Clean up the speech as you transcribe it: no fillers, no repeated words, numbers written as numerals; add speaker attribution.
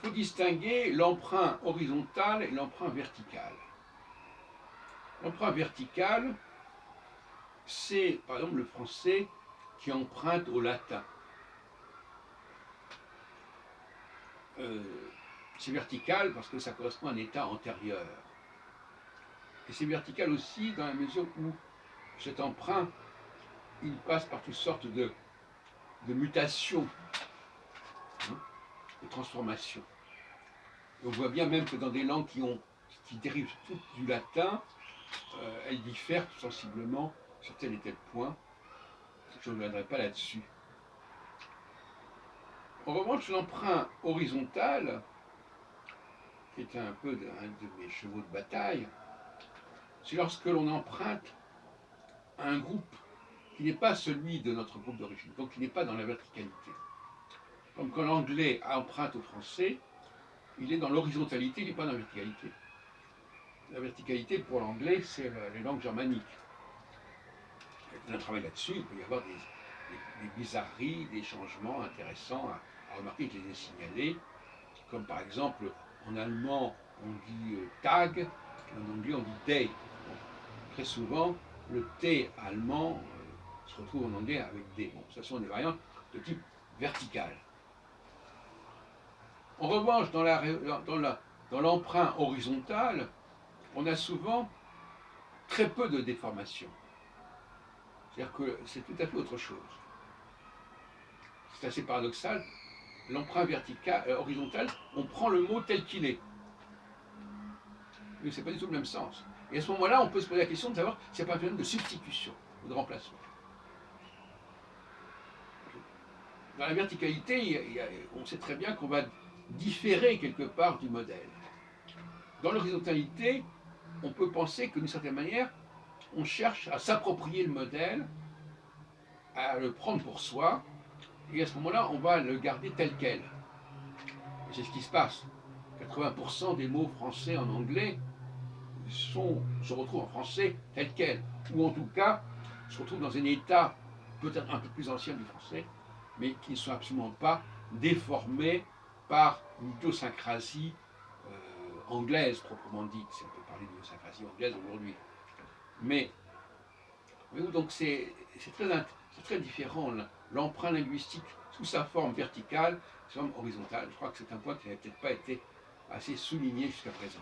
Speaker 1: faut distinguer l'emprunt horizontal et l'emprunt vertical. L'emprunt vertical, c'est par exemple le français qui emprunte au latin. C'est vertical parce que ça correspond à un état antérieur. Et c'est vertical aussi dans la mesure où cet emprunt, il passe par toutes sortes de mutations, hein, de transformations. Et on voit bien même que dans des langues qui dérivent toutes du latin, elles diffèrent sensiblement sur tel et tel point. Je ne reviendrai pas là-dessus. En revanche, l'emprunt horizontal, qui est un peu un de mes chevaux de bataille, c'est lorsque l'on emprunte à un groupe qui n'est pas celui de notre groupe d'origine, donc qui n'est pas dans la verticalité. Comme quand l'anglais emprunte au français, il est dans l'horizontalité, il n'est pas dans la verticalité. La verticalité pour l'anglais, c'est les langues germaniques. Il y a un travail là-dessus, il peut y avoir des bizarreries, des changements intéressants à remarquer, je les ai signalés, comme par exemple en allemand on dit tag, et en anglais on dit day. Bon, très souvent, le T allemand se retrouve en anglais avec D. Bon, ce sont des variantes de type vertical. En revanche, dans l'emprunt horizontal, on a souvent très peu de déformation. C'est-à-dire que c'est tout à fait autre chose. C'est assez paradoxal. L'emprunt horizontal, on prend le mot tel qu'il est. Mais ce n'est pas du tout le même sens. Et à ce moment-là, on peut se poser la question de savoir s'il n'y a pas un phénomène de substitution ou de remplacement. Dans la verticalité, on sait très bien qu'on va différer quelque part du modèle. Dans l'horizontalité, on peut penser que d'une certaine manière, on cherche à s'approprier le modèle, à le prendre pour soi, et à ce moment-là, on va le garder tel quel. Et c'est ce qui se passe. 80% des mots français en anglais se retrouvent en français tel quel, ou en tout cas se retrouvent dans un état peut-être un peu plus ancien du français, mais qui ne sont absolument pas déformés par une idiosyncrasie anglaise proprement dite, si on peut parler d'idiosyncrasie anglaise aujourd'hui. Mais donc c'est très différent l'emprunt linguistique sous sa forme verticale, sous sa forme horizontale. Je crois que c'est un point qui n'avait peut-être pas été assez souligné jusqu'à présent.